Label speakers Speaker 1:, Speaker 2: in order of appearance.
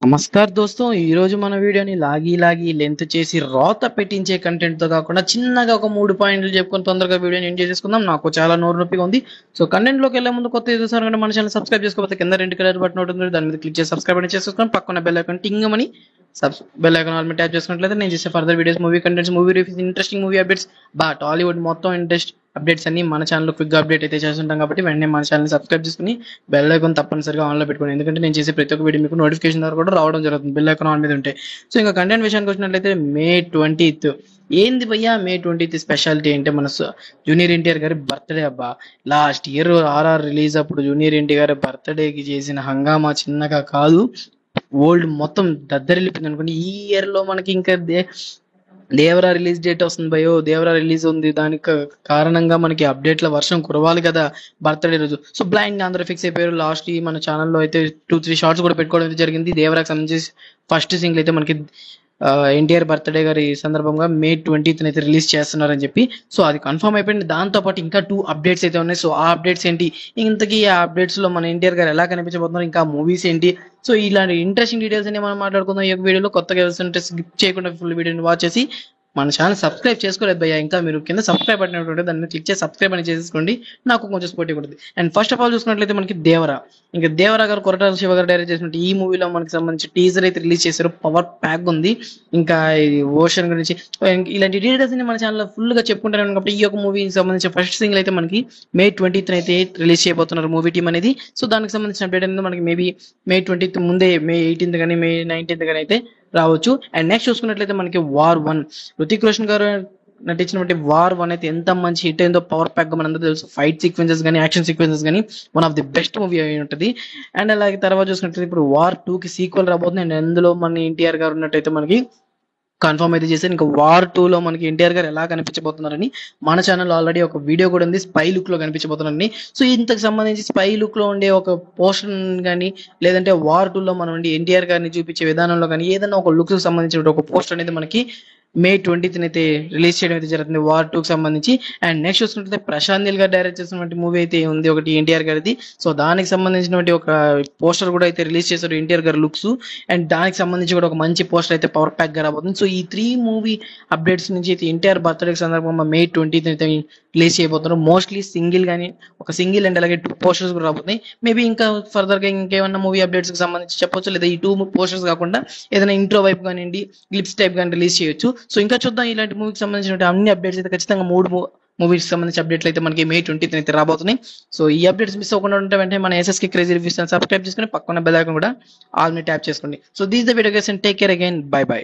Speaker 1: నమస్కార్ దోస్తో ఈరోజు మన వీడియోని లాగి లెంత్ చేసి రోత పెట్టించే కంటెంట్తో కాకుండా చిన్నగా ఒక 3 పాయింట్లు చెప్పుకొని తొందరగా వీడియోని ఎండ్ చేసేసుకుందాం. నాకు చాలా నోరు నొప్పిగా ఉంది. సో కంటెంట్లోకి వెళ్ళే ముందు కొత్త చూసారు అంటే మన ఛానల్ సబ్స్క్రైబ్ చేసుకోకపోతే కింద రెడ్ కలర్ బటన్ ఉంటుంది, దాని మీద క్లిక్ చేసి సబ్స్క్రైబ్ అని చేసుకొని పక్కన బెల్ ఐకాన్ టింగమని బెల్ ఐకాన్ ఆల్ మీద ట్యాప్ చేసుకున్నట్లయితే నేను చేసే further videos, movie contents, movie reviews, interesting movie updates, Tollywood మొత్తం ఇంట్రెస్ట్ అప్డేట్స్ అన్ని మన ఛానల్లో క్విక్గా అప్డేట్ అయితే చేస్తుంటాం. కాబట్టి వెంటనే మన ఛానల్ సబ్స్క్రైబ్ చేసుకుని బెల్ ఐకాన్ తప్పనిసరిగా ఆన్లో పెట్టుకోండి. ఎందుకంటే నేను చేసే ప్రతి ఒక్క వీడియో మీకు నోటిఫికేషన్ ద్వారా కూడా రావడం జరుగుతుంది బెల్ ఐకాన్ ఆన్ మీద ఉంటే. సో ఇంకా కంటెంట్ విషయానికి వచ్చినట్లయితే May 20th ఏంది భయ్యా May 20th స్పెషాలిటీ అంటే మన జూనియర్ ఎన్టీఆర్ గారి బర్త్డే. అబ్బా, లాస్ట్ ఇయర్ ఆర్ఆర్ రిలీజ్ అప్పుడు జూనియర్ ఎన్టీఆర్ గారి బర్త్డేకి చేసిన హంగామా చిన్నగా కాదు, వరల్డ్ మొత్తం దద్దరిల్లిపోయింది అనుకోండి. ఈ ఇయర్ లో మనకి ఇంకా దేవరా రిలీజ్ డేట్ వస్తుంది భయో, దేవరా రిలీజ్ ఉంది, దానికి కారణంగా మనకి అప్డేట్ల వర్షం కురవాలి కదా బర్త్డే రోజు. సో బ్లైండ్ అందరూ ఫిక్స్ అయిపోయారు. లాస్ట్ మన ఛానల్లో అయితే 2-3 షార్ట్స్ కూడా పెట్టుకోవడం జరిగింది. దేవరాకి సంబంధించి ఫస్ట్ సింగిల్ అయితే మనకి ఎన్టీఆర్ బర్త్డే గారి సందర్భంగా May 20th అయితే రిలీజ్ చేస్తున్నారని చెప్పి. సో అది కన్ఫర్మ్ అయిపోయింది. దాంతో పాటు ఇంకా 2 అప్డేట్స్ అయితే ఉన్నాయి. సో ఆ అప్డేట్స్ ఏంటి, ఇంతకీ ఆ అప్డేట్స్ లో మన ఎన్టీఆర్ గారు ఎలా కనిపించబోతున్నారు, ఇంకా మూవీస్ ఏంటి, సో ఇలాంటి ఇంట్రెస్టింగ్ డీటెయిల్స్ అన్ని మనం మాట్లాడుకుందాం ఈ వీడియోలో. కొత్తగా వెళ్తుంటే స్కిప్ చేయకుండా ఫుల్ వీడియోని వాచ్ చేసి మన ఛానల్ సబ్స్క్రైబ్ చేసుకోలేదు భయ్యా, ఇంకా మీరు కింద సబ్స్క్రైబ్ బటన్ ఉంటుంది, దాన్ని మీద క్లిక్ చేసి సబ్స్క్రైబ్ అని చేసేసుకోండి, నాకు కొంచెం సపోర్ట్ ఉంటుంది. అండ్ ఫస్ట్ ఆఫ్ ఆల్ చూసుకున్నట్లయితే మనకి దేవరా, ఇంకా దేవరా గారు కొరటాల శివ గారు డైరెక్ట్ చేసినట్టు ఈ మూవీలో మనకి సంబంధించి టీజర్ అయితే రిలీజ్ చేశారు. పవర్ ప్యాక్ ఉంది. ఇంకా ఓషన్ గురించి ఇలాంటి డీటెయిల్స్ అన్ని మన ఛానల్లో ఫుల్ గా చెప్పుకుంటారు. కాబట్టి ఈ యొక్క మూవీకి సంబంధించిన ఫస్ట్ సింగిల్ అయితే మనకి May 20th అయితే రిలీజ్ చేయబోతున్నారు మూవీ టీమ్ అనేది. సో దానికి సంబంధించిన అప్డేట్ అనేది మనకి మేబీ May 20th ముందే May 18th కానీ May 19th కానీ అయితే రావచ్చు. అండ్ నెక్స్ట్ చూసుకున్నట్లయితే మనకి వార్ 1, హృతిక్ రోషన్ గారు నటించినటువంటి వార్ 1 అయితే ఎంత మంచి హిట్ అయిందో పవర్ ప్యాక్ గా మనందరూ తెలుసు. ఫైట్ సీక్వెన్సెస్ కానీ యాక్షన్ సీక్వెన్సెస్ కానీ one of the best movie అయి ఉంటుంది. అండ్ అలాగే తర్వాత చూసుకున్నట్లయితే ఇప్పుడు వార్ 2 కి సీక్వెల్ రాబోతుంది. అండ్ అందులో మన ఎన్టీఆర్ గారు ఉన్నట్టయితే మనకి కన్ఫర్మ్ అయితే చేశారు. ఇంకా వార్ 2 లో మనకి ఎన్టీఆర్ గారు ఎలా కనిపించబోతున్నారని మన ఛానల్ ఆల్రెడీ ఒక వీడియో కూడా ఉంది, స్పై లుక్ లో కనిపించబోతున్నారని. సో ఇంతకు సంబంధించి స్పై లుక్ లో ఉండే ఒక పోస్టర్ కానీ, లేదంటే వార్ 2 లో మనం ఎన్టీఆర్ గారిని చూపించే విధానంలో కానీ ఏదైనా ఒక లుక్ కి సంబంధించిన ఒక పోస్టర్ అనేది మనకి May 20th అయితే రిలీజ్ చేయడం అయితే జరుగుతుంది వార్ 2 కి సంబంధించి. అండ్ నెక్స్ట్ చూసుకుంటే ప్రశాంత్ నీల్ గారు డైరెక్ట్ చేసినటువంటి మూవీ అయితే ఉంది ఒకటి ఎన్టీఆర్ గారిది. సో దానికి సంబంధించినటువంటి ఒక పోస్టర్ కూడా అయితే రిలీజ్ చేశారు ఎన్టీఆర్ గారి లుక్స్. అండ్ దానికి సంబంధించి కూడా ఒక మంచి పోస్టర్ అయితే పవర్ ప్యాక్ గా రాబోతుంది. సో ఈ 3 మూవీ అప్డేట్స్ నుంచి అయితే ఎన్టీఆర్ బర్త్డే సందర్భంగా May 20th అయితే రిలీజ్ చేయబోతున్నారు. మోస్ట్లీ సింగిల్ కానీ ఒక సింగిల్ అండ్ అలాగే 2 పోస్టర్స్ కూడా రాబోతున్నాయి. మేబీ ఇంకా ఫర్దర్ గా ఇంకేమన్నా మూవీ అప్డేట్స్ కి సంబంధించి చెప్పొచ్చు, లేదా ఈ 2 పోస్టర్స్ కాకుండా ఏదైనా ఇంట్రో వైపు కానివ్వండి, క్లిప్స్ టైప్ కానీ రిలీజ్ చేయొచ్చు. సో ఇంకా చూద్దాం ఇలాంటి మూవీకి సంబంధించిన అన్ని అప్డేట్స్ అయితే ఖచ్చితంగా 3 మూవీస్ సంబంధించిన అప్డేట్లు అయితే మనకి May 20th అయితే రాబోతున్నాయి. సో ఈ అప్డేట్స్ మిస్ అవ్వకుండా ఉంటే వెంటనే మన SSK క్రేజీ రివ్యూస్ సబ్స్క్రైబ్ చేసుకుని పక్కన బెల్ ఐకాన్ కూడా ఆల్ మీద ట్యాప్ చేసుకోండి. So this the video guys and take care again, by by.